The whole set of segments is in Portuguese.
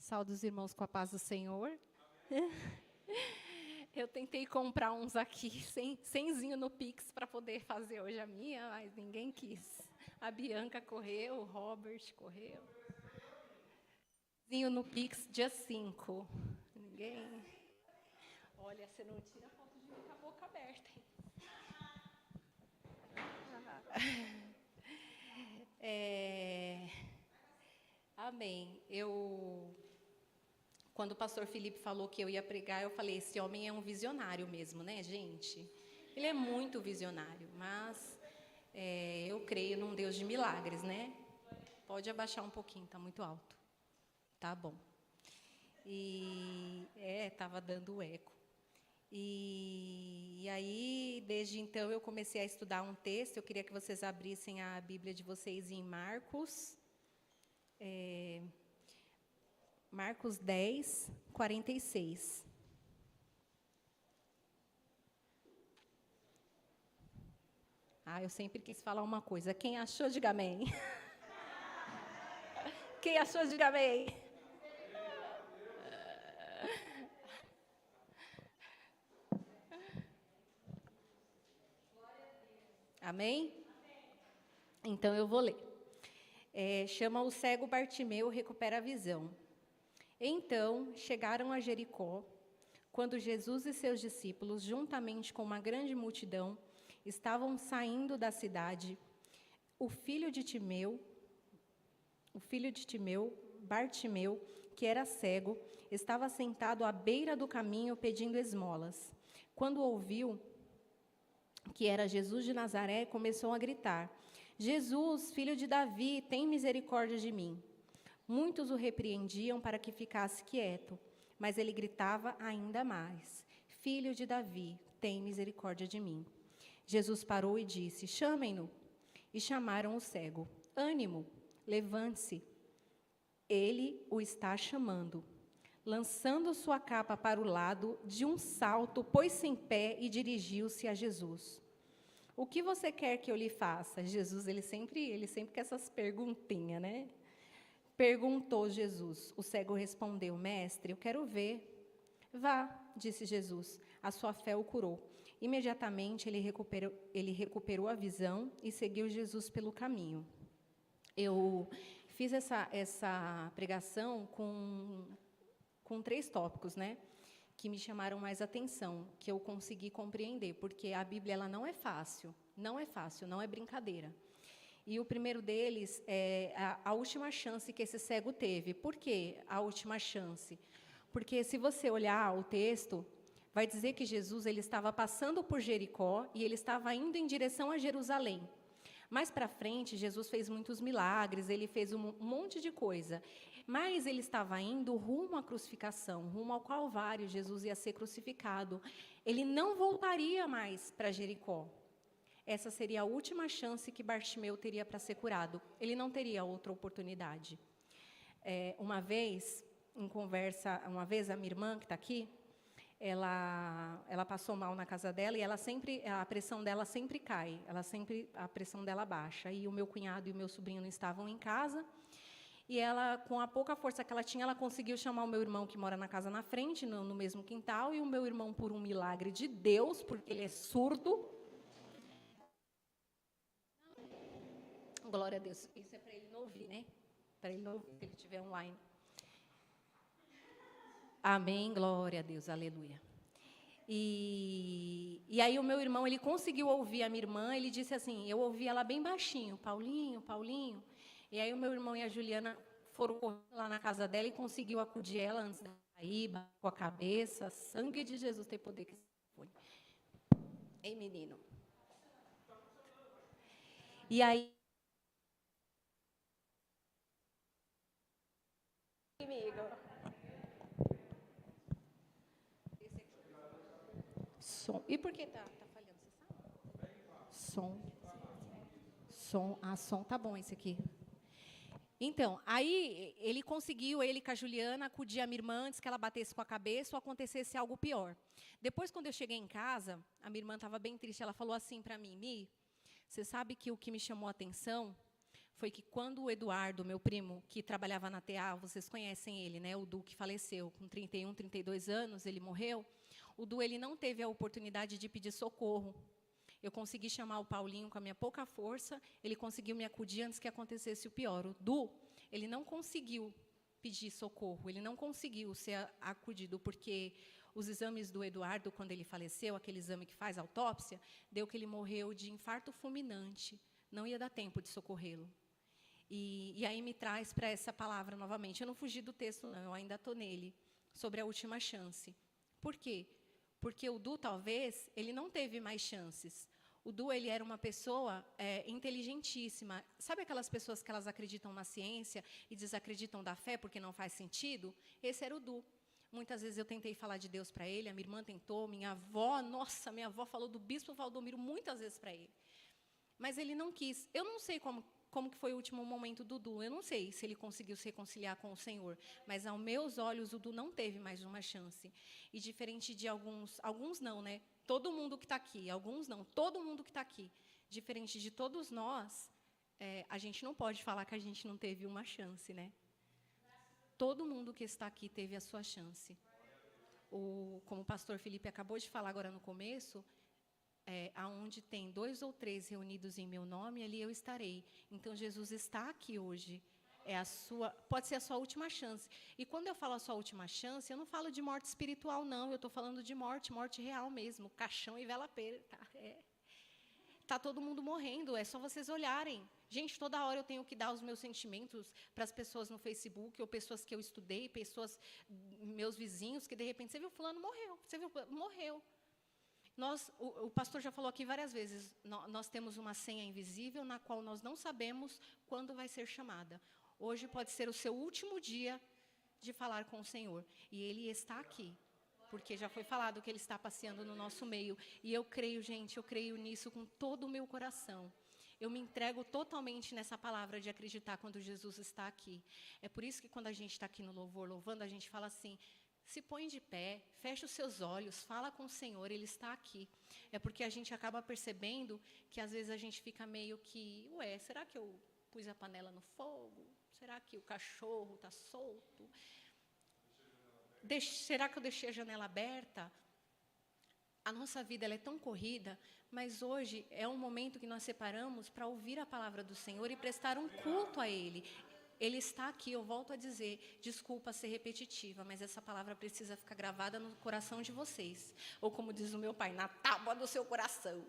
Saúde os irmãos com a paz do Senhor. Eu tentei comprar uns aqui, cenzinho no Pix, para poder fazer hoje a minha, mas ninguém quis. A Bianca correu, o Robert correu. Cenzinho no Pix, dia 5. Ninguém... Olha, você não tira foto de mim com a boca aberta, hein? Amém. Quando o pastor Felipe falou que eu ia pregar, eu falei, esse homem é um visionário mesmo, né, gente? Ele é muito visionário, mas eu creio num Deus de milagres, né? Pode abaixar um pouquinho, tá muito alto. Tá bom. E estava dando eco. E aí, desde então, eu comecei a estudar um texto. Eu queria que vocês abrissem a Bíblia de vocês em Marcos. Marcos 10, 46. Eu sempre quis falar uma coisa. Quem achou, diga amém. Quem achou, diga amém. Amém? Então eu vou ler. Chama o cego Bartimeu, recupera a visão. Então chegaram a Jericó, quando Jesus e seus discípulos, juntamente com uma grande multidão, estavam saindo da cidade. O filho de Timeu, Bartimeu, que era cego, estava sentado à beira do caminho pedindo esmolas. Quando ouviu que era Jesus de Nazaré, começou a gritar: Jesus, filho de Davi, tem misericórdia de mim. Muitos o repreendiam para que ficasse quieto, mas ele gritava ainda mais: Filho de Davi, tem misericórdia de mim. Jesus parou e disse: Chamem-no. E chamaram o cego. Ânimo, levante-se. Ele o está chamando. Lançando sua capa para o lado, de um salto, pôs-se em pé e dirigiu-se a Jesus. O que você quer que eu lhe faça? Jesus, ele sempre quer essas perguntinhas, né? Perguntou Jesus. O cego respondeu: Mestre, eu quero ver. Vá, disse Jesus, a sua fé o curou. Imediatamente ele recuperou a visão e seguiu Jesus pelo caminho. Eu fiz essa pregação com 3 tópicos, né, que me chamaram mais atenção, que eu consegui compreender, porque a Bíblia ela não é fácil, não é brincadeira. E o primeiro deles é a última chance que esse cego teve. Por que a última chance? Porque se você olhar o texto, vai dizer que Jesus ele estava passando por Jericó e ele estava indo em direção a Jerusalém. Mais para frente, Jesus fez muitos milagres, ele fez um monte de coisa. Mas ele estava indo rumo à crucificação, rumo ao Calvário. Jesus ia ser crucificado. Ele não voltaria mais para Jericó. Essa seria a última chance que Bartimeu teria para ser curado. Ele não teria outra oportunidade. Uma vez a minha irmã, que está aqui, ela passou mal na casa dela e a pressão dela sempre cai, a pressão dela baixa. E o meu cunhado e o meu sobrinho não estavam em casa. E ela, com a pouca força que ela tinha, ela conseguiu chamar o meu irmão, que mora na casa na frente, no mesmo quintal. E o meu irmão, por um milagre de Deus, porque ele é surdo. Glória a Deus. Isso é para ele não ouvir, né? Para ele não ouvir, se ele estiver online. Amém, glória a Deus, aleluia. E aí o meu irmão, ele conseguiu ouvir a minha irmã, ele disse assim, eu ouvi ela bem baixinho, Paulinho, Paulinho. E aí o meu irmão e a Juliana foram correr lá na casa dela e conseguiu acudir ela antes de sair, com a cabeça. Sangue de Jesus tem poder que foi. Ei, menino. E aí... Amigo. Som. E por que tá falhando, você sabe? Som tá bom esse aqui. Então, aí ele conseguiu, ele com a Juliana, acudir a minha irmã antes que ela batesse com a cabeça ou acontecesse algo pior. Depois, quando eu cheguei em casa, a minha irmã estava bem triste, ela falou assim para mim, Mi, você sabe que o que me chamou a atenção foi que quando o Eduardo, meu primo, que trabalhava na TA, vocês conhecem ele, né? O Du, que faleceu com 31, 32 anos, ele morreu. O Du, ele não teve a oportunidade de pedir socorro. Eu consegui chamar o Paulinho com a minha pouca força, ele conseguiu me acudir antes que acontecesse o pior. O Du, ele não conseguiu pedir socorro, ele não conseguiu ser acudido, porque os exames do Eduardo, quando ele faleceu, aquele exame que faz autópsia, deu que ele morreu de infarto fulminante, não ia dar tempo de socorrê-lo. E aí me traz para essa palavra novamente. Eu não fugi do texto, não, eu ainda estou nele, sobre a última chance. Por quê? Porque o Du, talvez, ele não teve mais chances. O Du, ele era uma pessoa inteligentíssima. Sabe aquelas pessoas que elas acreditam na ciência e desacreditam da fé porque não faz sentido? Esse era o Du. Muitas vezes eu tentei falar de Deus para ele, a minha irmã tentou, minha avó falou do bispo Valdomiro muitas vezes para ele. Mas ele não quis. Eu não sei como que foi o último momento do Du. Eu não sei se ele conseguiu se reconciliar com o Senhor. Mas, aos meus olhos, o Du não teve mais uma chance. E diferente de alguns não, né? Todo mundo que está aqui, alguns não, todo mundo que está aqui. Diferente de todos nós, a gente não pode falar que a gente não teve uma chance, né? Todo mundo que está aqui teve a sua chance. Como o pastor Felipe acabou de falar agora no começo, aonde tem 2 ou 3 reunidos em meu nome, ali eu estarei. Então, Jesus está aqui hoje. Pode ser a sua última chance. E quando eu falo a sua última chance, eu não falo de morte espiritual, não. Eu estou falando de morte real mesmo. Caixão e vela preta. Está todo mundo morrendo, é só vocês olharem. Gente, toda hora eu tenho que dar os meus sentimentos para as pessoas no Facebook, ou pessoas que eu estudei, meus vizinhos, que de repente, você viu, fulano morreu. Você viu, morreu. O pastor já falou aqui várias vezes, nós temos uma senha invisível na qual nós não sabemos quando vai ser chamada. Hoje pode ser o seu último dia de falar com o Senhor. E Ele está aqui, porque já foi falado que Ele está passeando no nosso meio. E eu creio, gente, eu creio nisso com todo o meu coração. Eu me entrego totalmente nessa palavra de acreditar quando Jesus está aqui. É por isso que quando a gente está aqui no louvor, louvando, a gente fala assim: se põe de pé, fecha os seus olhos, fala com o Senhor, Ele está aqui. É porque a gente acaba percebendo que às vezes a gente fica meio que, será que eu pus a panela no fogo? Será que o cachorro está solto? Será que eu deixei a janela aberta? A nossa vida ela é tão corrida, mas hoje é um momento que nós separamos para ouvir a palavra do Senhor e prestar um culto a Ele. Ele está aqui, eu volto a dizer, desculpa ser repetitiva, mas essa palavra precisa ficar gravada no coração de vocês. Ou como diz o meu pai, na tábua do seu coração.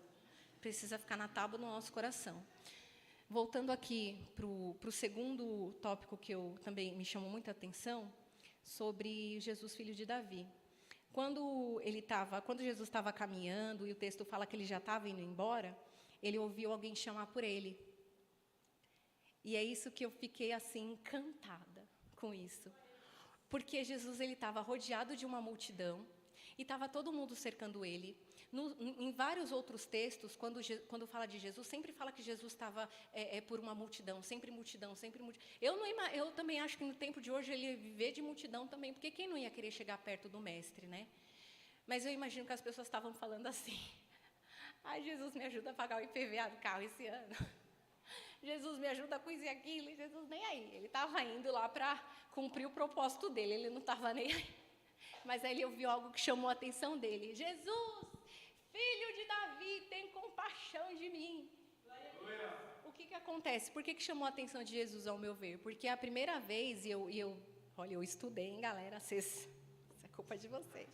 Precisa ficar na tábua do nosso coração. Voltando aqui para o segundo tópico que também me chamou muita atenção, sobre Jesus, filho de Davi. Quando Jesus estava caminhando, e o texto fala que ele já estava indo embora, ele ouviu alguém chamar por ele. E é isso que eu fiquei assim encantada com isso. Porque Jesus ele estava rodeado de uma multidão e estava todo mundo cercando ele. Em vários outros textos, quando fala de Jesus, sempre fala que Jesus estava por uma multidão, sempre multidão, sempre multidão. Eu também acho que no tempo de hoje ele ia viver de multidão também, porque quem não ia querer chegar perto do mestre, né? Mas eu imagino que as pessoas estavam falando assim: ai, Jesus, me ajuda a pagar o IPVA do carro esse ano. Jesus, me ajuda com isso e aquilo. E Jesus nem aí. Ele estava indo lá para cumprir o propósito dele. Ele não estava nem aí. Mas aí ele ouviu algo que chamou a atenção dele. Jesus, filho de Davi, tem compaixão de mim. O que acontece? Por que chamou a atenção de Jesus, ao meu ver? Porque a primeira vez, olha, eu estudei, hein, galera? Isso é culpa de vocês.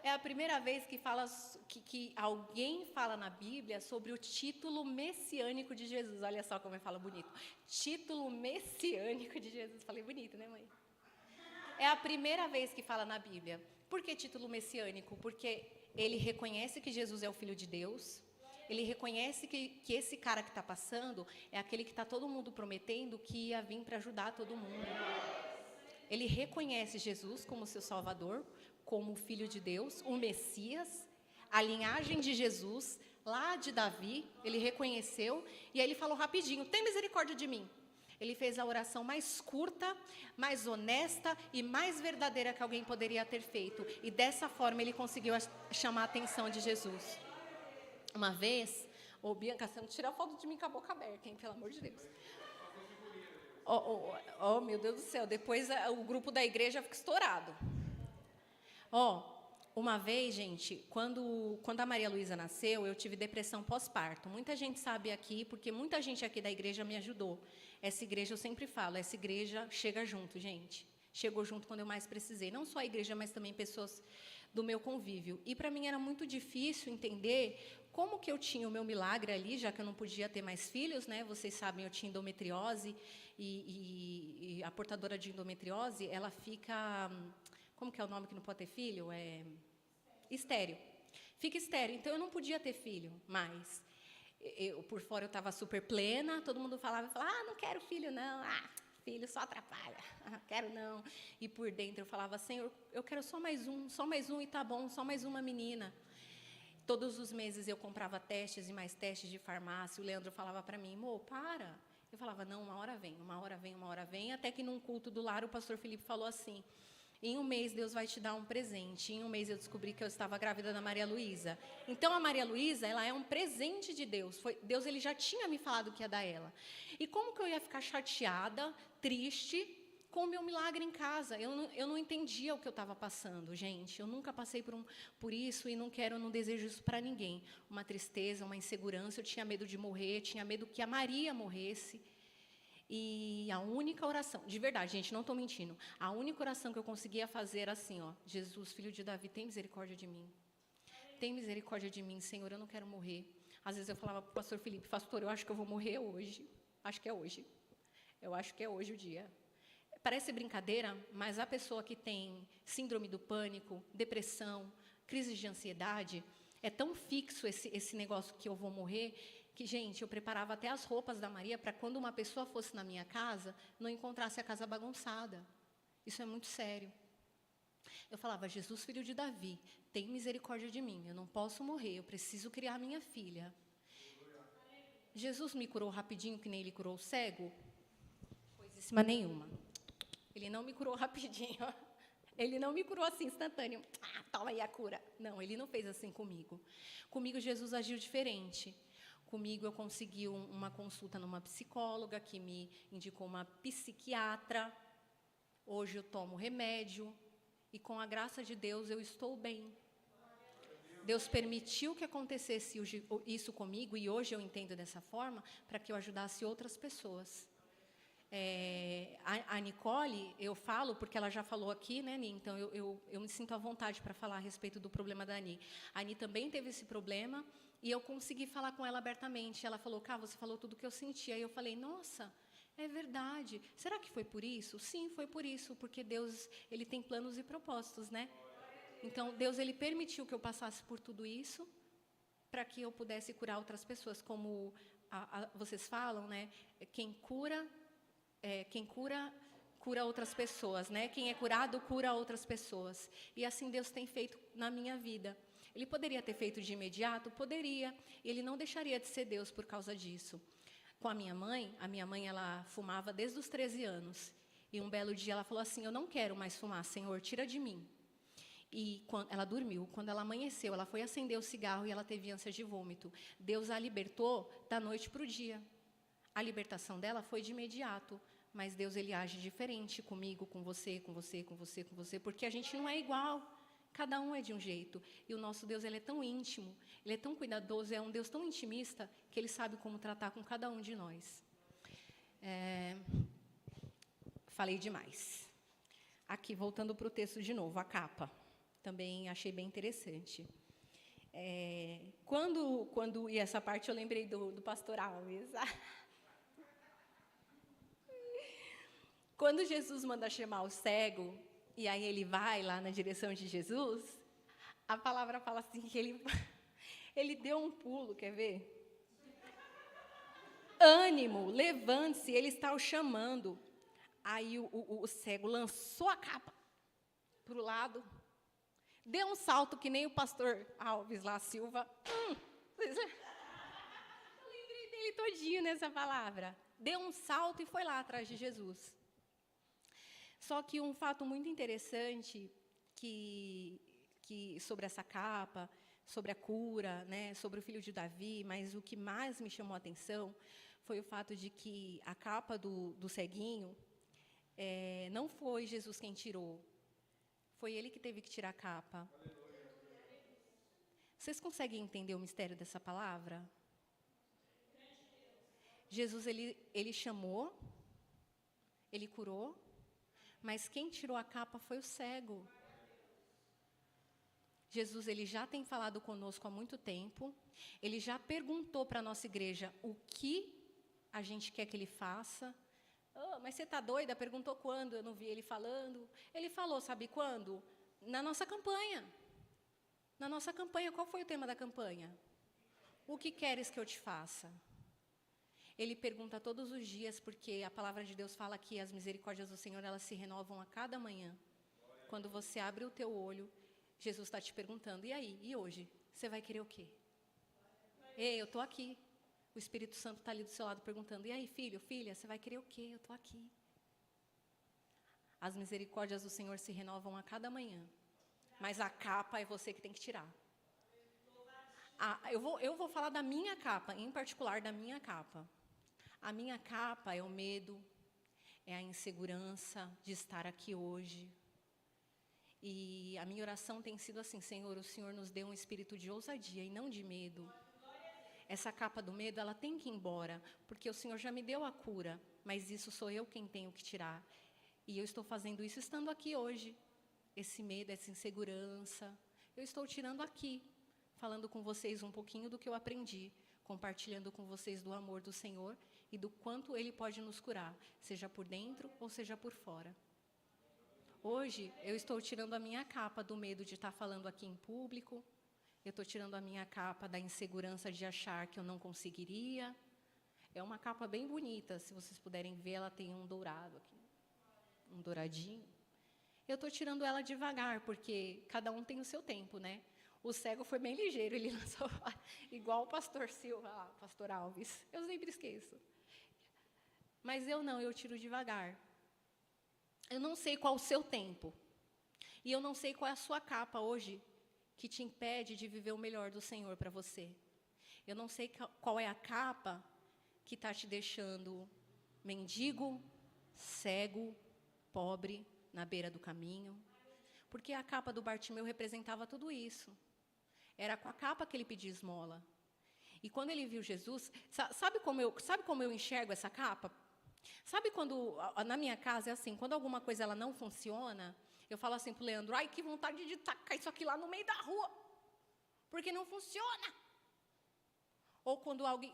É a primeira vez que alguém fala na Bíblia sobre o título messiânico de Jesus. Olha só como ele fala bonito. Título messiânico de Jesus. Falei bonito, né, mãe? É a primeira vez que fala na Bíblia. Por que título messiânico? Porque ele reconhece que Jesus é o Filho de Deus. Ele reconhece que esse cara que está passando é aquele que está todo mundo prometendo que ia vir para ajudar todo mundo. Ele reconhece Jesus como seu Salvador, como o Filho de Deus, o Messias, a linhagem de Jesus, lá de Davi, ele reconheceu, e aí ele falou rapidinho: tem misericórdia de mim. Ele fez a oração mais curta, mais honesta e mais verdadeira que alguém poderia ter feito, e dessa forma ele conseguiu chamar a atenção de Jesus. Uma vez, Bianca, você não tira foto de mim com a boca aberta, hein, pelo amor de Deus. Meu Deus do céu, depois o grupo da igreja fica estourado. Uma vez, gente, quando a Maria Luísa nasceu, eu tive depressão pós-parto. Muita gente sabe aqui, porque muita gente aqui da igreja me ajudou. Essa igreja, eu sempre falo, essa igreja chega junto, gente. Chegou junto quando eu mais precisei. Não só a igreja, mas também pessoas do meu convívio. E para mim era muito difícil entender como que eu tinha o meu milagre ali, já que eu não podia ter mais filhos, né? Vocês sabem, eu tinha endometriose e a portadora de endometriose, ela fica... Como que é o nome que não pode ter filho? Estéril. Fica estéril. Então, eu não podia ter filho mais. Por fora, eu estava super plena. Todo mundo falava, não quero filho, não. Filho só atrapalha. Quero não. E por dentro, eu falava, Senhor, eu quero só mais um e tá bom, só mais uma menina. Todos os meses, eu comprava testes e mais testes de farmácia. O Leandro falava para mim, para. Eu falava, não, uma hora vem. Até que, num culto do lar, o pastor Felipe falou assim... Em um mês, Deus vai te dar um presente. Em um mês, eu descobri que eu estava grávida da Maria Luísa. Então, a Maria Luísa, ela é um presente de Deus. Deus, ele já tinha me falado que ia dar ela. E como que eu ia ficar chateada, triste, com o meu milagre em casa? Eu não entendia o que eu estava passando, gente. Eu nunca passei por isso e não desejo isso para ninguém. Uma tristeza, uma insegurança. Eu tinha medo de morrer, tinha medo que a Maria morresse. E a única oração, de verdade, gente, não estou mentindo, a única oração que eu conseguia fazer era assim, Jesus, filho de Davi, tem misericórdia de mim. Tem misericórdia de mim, Senhor, eu não quero morrer. Às vezes eu falava para o pastor Felipe, pastor, eu acho que eu vou morrer hoje. Acho que é hoje. Eu acho que é hoje o dia. Parece brincadeira, mas a pessoa que tem síndrome do pânico, depressão, crise de ansiedade, é tão fixo esse negócio que eu vou morrer, que, gente, eu preparava até as roupas da Maria para quando uma pessoa fosse na minha casa, não encontrasse a casa bagunçada. Isso é muito sério. Eu falava, Jesus, filho de Davi, tem misericórdia de mim, eu não posso morrer, eu preciso criar minha filha. Jesus me curou rapidinho, que nem ele curou o cego? Coisíssima nenhuma. Ele não me curou rapidinho. Ele não me curou assim, instantâneo. Toma aí a cura. Não, ele não fez assim comigo. Comigo, Jesus agiu diferente. Comigo, eu consegui uma consulta numa psicóloga, que me indicou uma psiquiatra. Hoje, eu tomo remédio. E, com a graça de Deus, eu estou bem. Deus permitiu que acontecesse isso comigo, e hoje eu entendo dessa forma, para que eu ajudasse outras pessoas. A Nicole, eu falo, porque ela já falou aqui, né, Ani? Então, eu me sinto à vontade para falar a respeito do problema da Ani. A Ani também teve esse problema, e eu consegui falar com ela abertamente. Ela falou, você falou tudo o que eu sentia. Aí eu falei, nossa, é verdade. Será que foi por isso? Sim, foi por isso, porque Deus, ele tem planos e propósitos, né? Então, Deus, ele permitiu que eu passasse por tudo isso, para que eu pudesse curar outras pessoas. Como vocês falam, né? Quem cura, cura outras pessoas, né? Quem é curado, cura outras pessoas. E assim Deus tem feito na minha vida. Ele poderia ter feito de imediato? Poderia. Ele não deixaria de ser Deus por causa disso. Com a minha mãe, ela fumava desde os 13 anos. E um belo dia ela falou assim, eu não quero mais fumar, Senhor, tira de mim. E quando ela dormiu, quando ela amanheceu, ela foi acender o cigarro e ela teve ânsia de vômito. Deus a libertou da noite para o dia. A libertação dela foi de imediato. Mas Deus, ele age diferente comigo, com você, porque a gente não é igual. Cada um é de um jeito. E o nosso Deus, ele é tão íntimo, ele é tão cuidadoso, é um Deus tão intimista, que ele sabe como tratar com cada um de nós. Falei demais. Aqui, voltando para o texto de novo, a capa. Também achei bem interessante. E essa parte eu lembrei do pastor Alves. Quando Jesus manda chamar o cego, e aí ele vai lá na direção de Jesus, a palavra fala assim que ele deu um pulo, quer ver? Ânimo, levante-se, ele está o chamando. Aí o cego lançou a capa para o lado, deu um salto que nem o pastor Alves lá, Silva. Eu lembrei dele todinho nessa palavra. Deu um salto e foi lá atrás de Jesus. Só que um fato muito interessante que sobre essa capa, sobre a cura, né, sobre o filho de Davi, mas o que mais me chamou a atenção foi o fato de que a capa do ceguinho, não foi Jesus quem tirou. Foi ele que teve que tirar a capa. Vocês conseguem entender o mistério dessa palavra? Jesus, ele chamou, ele curou, mas quem tirou a capa foi o cego. Jesus, ele já tem falado conosco há muito tempo, ele já perguntou para a nossa igreja o que a gente quer que ele faça. Oh, mas você está doida? Perguntou quando, eu não vi ele falando. Ele falou, sabe quando? Na nossa campanha. Na nossa campanha, qual foi o tema da campanha? O que queres que eu te faça? Ele pergunta todos os dias, porque a palavra de Deus fala que as misericórdias do Senhor, elas se renovam a cada manhã. Quando você abre o teu olho, Jesus está te perguntando, e aí, e hoje? Você vai querer o quê? Ei, eu estou aqui. O Espírito Santo está ali do seu lado perguntando, e aí, filho, filha, você vai querer o quê? Eu estou aqui. As misericórdias do Senhor se renovam a cada manhã. Mas a capa é você que tem que tirar. Eu vou falar da minha capa, em particular da minha capa. A minha capa é o medo, é a insegurança de estar aqui hoje. E a minha oração tem sido assim, Senhor, o Senhor nos deu um espírito de ousadia e não de medo. Essa capa do medo, ela tem que ir embora, porque o Senhor já me deu a cura, mas isso sou eu quem tenho que tirar. E eu estou fazendo isso estando aqui hoje. Esse medo, essa insegurança, eu estou tirando aqui, falando com vocês um pouquinho do que eu aprendi, compartilhando com vocês do amor do Senhor e do quanto Ele pode nos curar, seja por dentro ou seja por fora. Hoje, eu estou tirando a minha capa do medo de estar falando aqui em público, eu estou tirando a minha capa da insegurança de achar que eu não conseguiria. É uma capa bem bonita, se vocês puderem ver, ela tem um dourado aqui, um douradinho. Eu estou tirando ela devagar, porque cada um tem o seu tempo, né? O cego foi bem ligeiro, ele lançou igual o pastor Silva, pastor Alves. Eu sempre esqueço. Mas eu não, eu tiro devagar. Eu não sei qual o seu tempo. E eu não sei qual é a sua capa hoje que te impede de viver o melhor do Senhor para você. Eu não sei qual é a capa que está te deixando mendigo, cego, pobre, na beira do caminho, porque a capa do Bartimeu representava tudo isso. Era com a capa que ele pedia esmola. E quando ele viu Jesus, sabe como eu enxergo essa capa? Sabe quando, na minha casa, é assim, quando alguma coisa ela não funciona, eu falo assim para o Leandro, ai, que vontade de tacar isso aqui lá no meio da rua, porque não funciona. Ou quando alguém,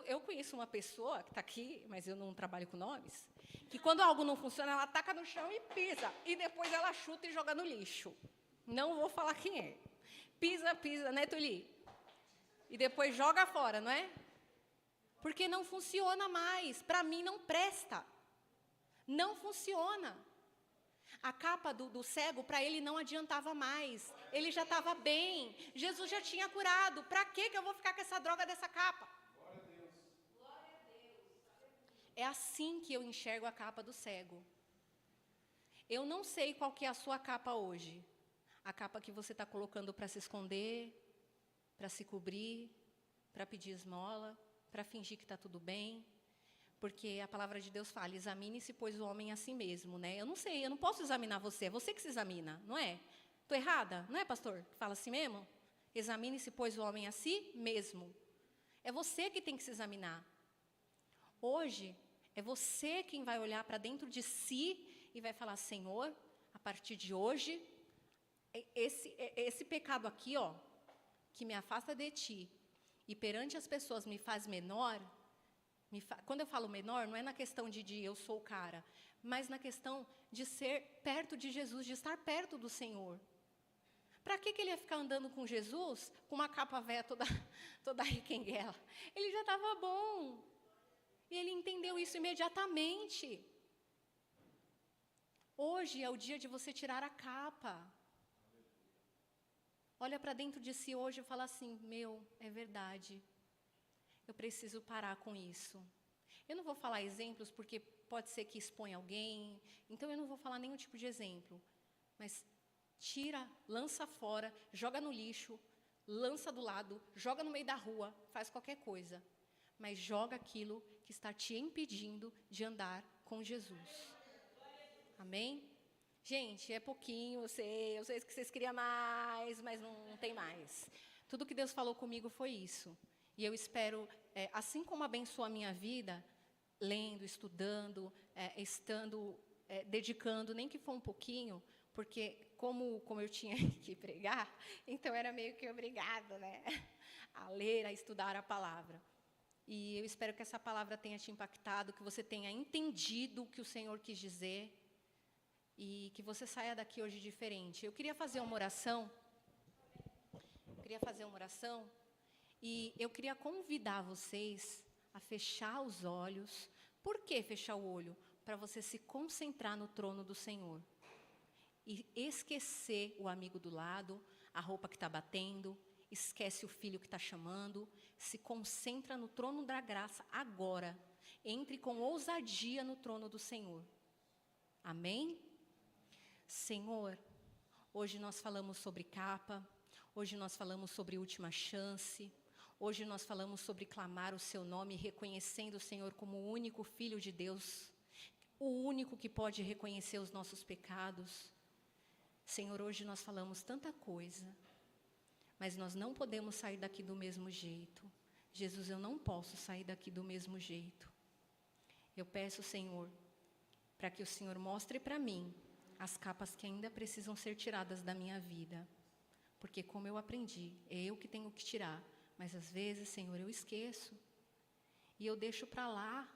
eu conheço uma pessoa que está aqui, mas eu não trabalho com nomes, que quando algo não funciona, ela taca no chão e pisa, e depois ela chuta e joga no lixo. Não vou falar quem é. Pisa, né, Tuli? E depois joga fora, não é? Porque não funciona mais. Para mim não presta. Não funciona. A capa do cego, para ele não adiantava mais. Ele já estava bem. Jesus já tinha curado. Para que eu vou ficar com essa droga dessa capa? Glória a Deus. Glória a Deus. É assim que eu enxergo a capa do cego. Eu não sei qual que é a sua capa hoje. A capa que você está colocando para se esconder, para se cobrir, para pedir esmola, para fingir que está tudo bem. Porque a palavra de Deus fala, examine-se, pois, o homem a si mesmo, né? Eu não sei, eu não posso examinar você, é você que se examina, não é? Estou errada? Não é, pastor? Fala assim mesmo? Examine-se, pois, o homem a si mesmo. É você que tem que se examinar. Hoje, é você quem vai olhar para dentro de si e vai falar, Senhor, a partir de hoje, esse pecado aqui, ó, que me afasta de ti e perante as pessoas me faz menor, quando eu falo menor, não é na questão de eu sou o cara, mas na questão de ser perto de Jesus, de estar perto do Senhor. Para que ele ia ficar andando com Jesus, com uma capa velha toda riquenguela? Ele já estava bom. E ele entendeu isso imediatamente. Hoje é o dia de você tirar a capa. Olha para dentro de si hoje e fala assim, é verdade. Eu preciso parar com isso. Eu não vou falar exemplos porque pode ser que exponha alguém, então eu não vou falar nenhum tipo de exemplo. Mas tira, lança fora, joga no lixo, lança do lado, joga no meio da rua, faz qualquer coisa. mas joga aquilo que está te impedindo de andar com Jesus. Amém? Gente, é pouquinho, eu sei que vocês queriam mais, mas não tem mais. Tudo que Deus falou comigo foi isso. E eu espero, assim como abençoou a minha vida, lendo, estudando, estando, dedicando, nem que for um pouquinho, porque como eu tinha que pregar, então era meio que obrigado, né, a ler, a estudar a palavra. E eu espero que essa palavra tenha te impactado, que você tenha entendido o que o Senhor quis dizer e que você saia daqui hoje diferente. Eu queria fazer uma oração. E eu queria convidar vocês a fechar os olhos. Por que fechar o olho? Para você se concentrar no trono do Senhor. E esquecer o amigo do lado, a roupa que está batendo, esquece o filho que está chamando, se concentra no trono da graça agora. Entre com ousadia no trono do Senhor. Amém? Senhor, hoje nós falamos sobre capa, hoje nós falamos sobre última chance, hoje nós falamos sobre clamar o seu nome, reconhecendo o Senhor como o único Filho de Deus, o único que pode reconhecer os nossos pecados. Senhor, hoje nós falamos tanta coisa, mas nós não podemos sair daqui do mesmo jeito. Jesus, eu não posso sair daqui do mesmo jeito. Eu peço, Senhor, para que o Senhor mostre para mim as capas que ainda precisam ser tiradas da minha vida. Porque como eu aprendi, é eu que tenho que tirar. Mas às vezes, Senhor, eu esqueço. E eu deixo para lá.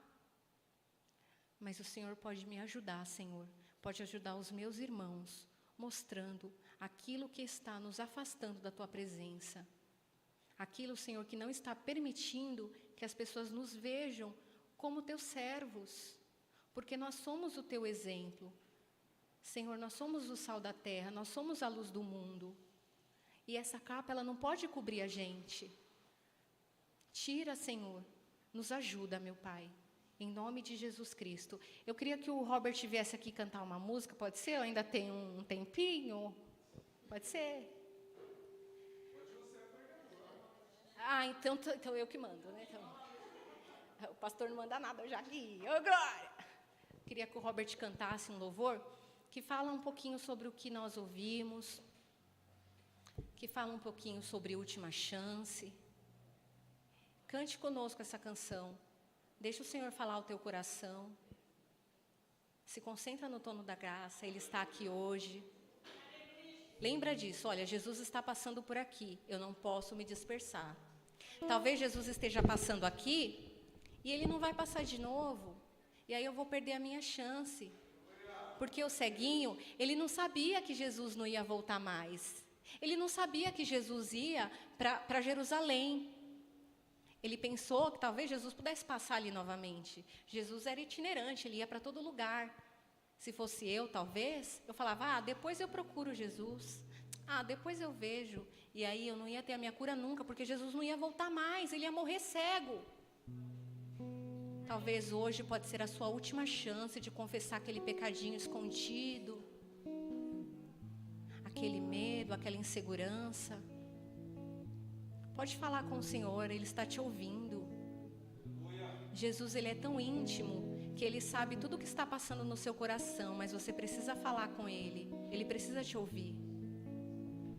Mas o Senhor pode me ajudar, Senhor. Pode ajudar os meus irmãos, mostrando aquilo que está nos afastando da Tua presença. Aquilo, Senhor, que não está permitindo que as pessoas nos vejam como Teus servos. Porque nós somos o Teu exemplo. Senhor, nós somos o sal da terra, nós somos a luz do mundo. E essa capa, ela não pode cobrir a gente. Tira, Senhor, nos ajuda, meu Pai. Em nome de Jesus Cristo. Eu queria que o Robert viesse aqui cantar uma música, pode ser? Eu ainda tenho um tempinho? Pode ser? Ah, então eu que mando, né? Então, o pastor não manda nada, eu já li. Ô, glória! Queria que o Robert cantasse um louvor que fala um pouquinho sobre o que nós ouvimos, que fala um pouquinho sobre última chance. Cante conosco essa canção. Deixa o Senhor falar ao teu coração. Se concentra no trono da graça, Ele está aqui hoje. Lembra disso, olha, Jesus está passando por aqui, eu não posso me dispersar. Talvez Jesus esteja passando aqui e Ele não vai passar de novo. E aí eu vou perder a minha chance. Porque o ceguinho, ele não sabia que Jesus não ia voltar mais. Ele não sabia que Jesus ia para Jerusalém. Ele pensou que talvez Jesus pudesse passar ali novamente. Jesus era itinerante, ele ia para todo lugar. Se fosse eu, talvez, eu falava, depois eu procuro Jesus. Depois eu vejo. E aí eu não ia ter a minha cura nunca, porque Jesus não ia voltar mais, ele ia morrer cego. Talvez hoje pode ser a sua última chance de confessar aquele pecadinho escondido, aquele medo, aquela insegurança. Pode falar com o Senhor, Ele está te ouvindo. Jesus, Ele é tão íntimo que Ele sabe tudo o que está passando no seu coração, mas você precisa falar com Ele, Ele precisa te ouvir.